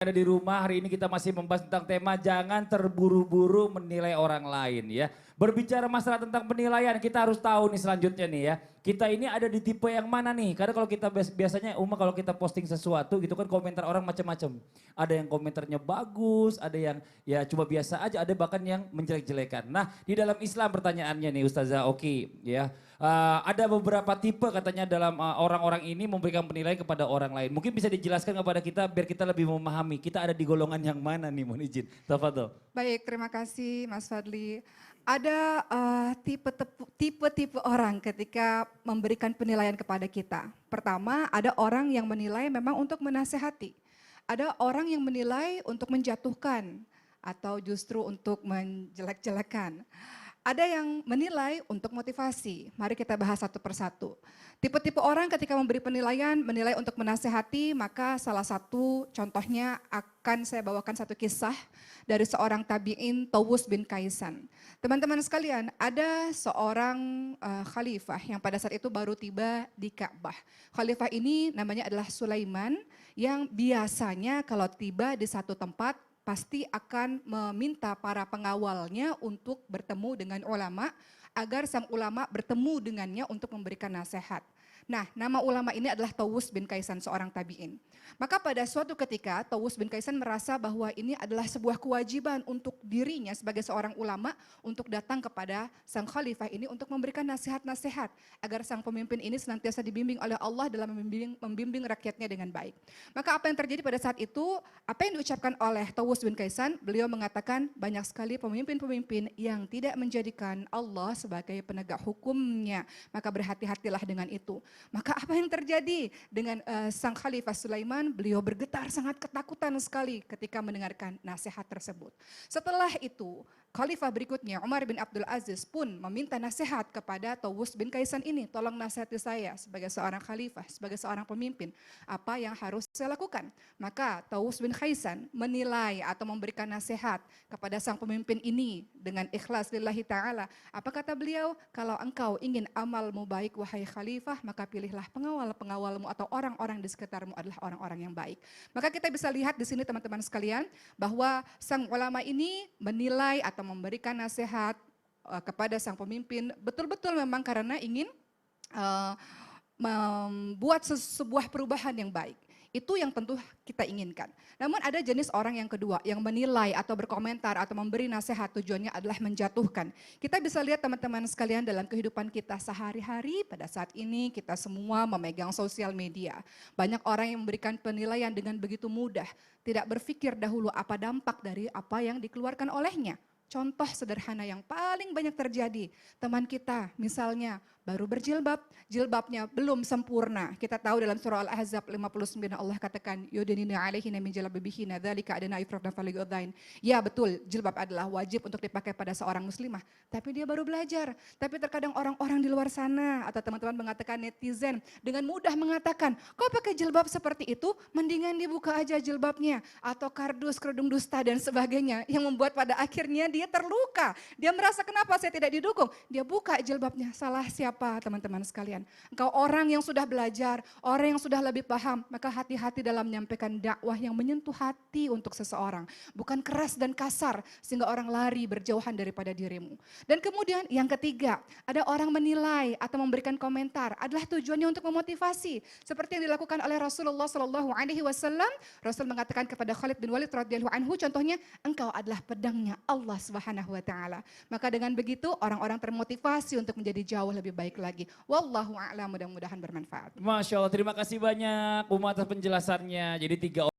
Ada di rumah, hari ini kita masih membahas tentang tema jangan terburu-buru menilai orang lain ya. Berbicara masalah tentang penilaian, kita harus tahu nih selanjutnya nih ya. Kita ini ada di tipe yang mana nih? Karena kalau kita biasanya kalau kita posting sesuatu gitu kan komentar orang macam-macam. Ada yang komentarnya bagus, ada yang ya cuma biasa aja, ada bahkan yang menjelek-jelekan. Nah, di dalam Islam pertanyaannya nih Ustazah Oki ya. Ada beberapa tipe katanya dalam orang-orang ini memberikan penilaian kepada orang lain. Mungkin bisa dijelaskan kepada kita biar kita lebih memahami kita ada di golongan yang mana nih, mohon izin. Tafadhol. Baik, terima kasih Mas Fadli. Ada tipe-tipe orang ketika memberikan penilaian kepada kita. Pertama, ada orang yang menilai memang untuk menasehati. Ada orang yang menilai untuk menjatuhkan atau justru untuk menjelek-jelekan. Ada yang menilai untuk motivasi. Mari kita bahas satu persatu. Tipe-tipe orang ketika memberi penilaian, menilai untuk menasehati, maka salah satu contohnya akan saya bawakan satu kisah dari seorang tabi'in Tawus bin Kaisan. Teman-teman sekalian, ada seorang khalifah yang pada saat itu baru tiba di Ka'bah. Khalifah ini namanya adalah Sulaiman yang biasanya kalau tiba di satu tempat pasti akan meminta para pengawalnya untuk bertemu dengan ulama agar sang ulama bertemu dengannya untuk memberikan nasihat. Nah, nama ulama ini adalah Tawus bin Kaisan, seorang tabi'in. Maka pada suatu ketika Tawus bin Kaisan merasa bahwa ini adalah sebuah kewajiban untuk dirinya sebagai seorang ulama untuk datang kepada sang khalifah ini untuk memberikan nasihat-nasihat agar sang pemimpin ini senantiasa dibimbing oleh Allah dalam membimbing rakyatnya dengan baik. Maka apa yang terjadi pada saat itu, apa yang diucapkan oleh Tawus bin Kaisan, beliau mengatakan banyak sekali pemimpin-pemimpin yang tidak menjadikan Allah sebagai penegak hukumnya, maka berhati-hatilah dengan itu. Maka apa yang terjadi dengan sang khalifah Sulaiman, beliau bergetar sangat ketakutan sekali ketika mendengarkan nasihat tersebut. Setelah itu, khalifah berikutnya Umar bin Abdul Aziz pun meminta nasihat kepada Tawus bin Kaisan ini, tolong nasihati saya sebagai seorang khalifah, sebagai seorang pemimpin, apa yang harus saya lakukan. Maka Tawus bin Kaisan menilai atau memberikan nasihat kepada sang pemimpin ini dengan ikhlas lillahi ta'ala. Apa kata beliau? Kalau engkau ingin amalmu baik wahai khalifah, maka pilihlah pengawal-pengawalmu atau orang-orang di sekitarmu adalah orang-orang yang baik. Maka kita bisa lihat di sini teman-teman sekalian bahwa sang ulama ini menilai atau memberikan nasihat kepada sang pemimpin betul-betul memang karena ingin membuat sebuah perubahan yang baik. Itu yang tentu kita inginkan. Namun ada jenis orang yang kedua yang menilai atau berkomentar atau memberi nasihat tujuannya adalah menjatuhkan. Kita bisa lihat teman-teman sekalian dalam kehidupan kita sehari-hari pada saat ini kita semua memegang sosial media. Banyak orang yang memberikan penilaian dengan begitu mudah, tidak berpikir dahulu apa dampak dari apa yang dikeluarkan olehnya. Contoh sederhana yang paling banyak terjadi, teman kita misalnya baru berjilbab, jilbabnya belum sempurna. Kita tahu dalam surah Al-Ahzab 59 Allah katakan, yudinina alaihina min jalabibihina dzalika adna ifraqna falyudain. Ya betul, jilbab adalah wajib untuk dipakai pada seorang muslimah, tapi dia baru belajar. Tapi terkadang orang-orang di luar sana atau teman-teman mengatakan netizen dengan mudah mengatakan, kok pakai jilbab seperti itu, mendingan dibuka aja jilbabnya atau kardus, kerudung dusta dan sebagainya yang membuat pada akhirnya dia terluka. Dia merasa kenapa saya tidak didukung? Dia buka jilbabnya. Salah siapa teman-teman sekalian? Engkau orang yang sudah belajar, orang yang sudah lebih paham, maka hati-hati dalam menyampaikan dakwah yang menyentuh hati untuk seseorang. Bukan keras dan kasar sehingga orang lari berjauhan daripada dirimu. Dan kemudian yang ketiga, ada orang menilai atau memberikan komentar adalah tujuannya untuk memotivasi. Seperti yang dilakukan oleh Rasulullah SAW. Rasul mengatakan kepada Khalid bin Walid radhiyallahu anhu, contohnya engkau adalah pedangnya Allah Subhanahu wa taala. Maka dengan begitu orang-orang termotivasi untuk menjadi jauh lebih baik lagi. Wallahu a'lam, mudah-mudahan bermanfaat. Masya Allah, terima kasih banyak Uma atas penjelasannya. Jadi 3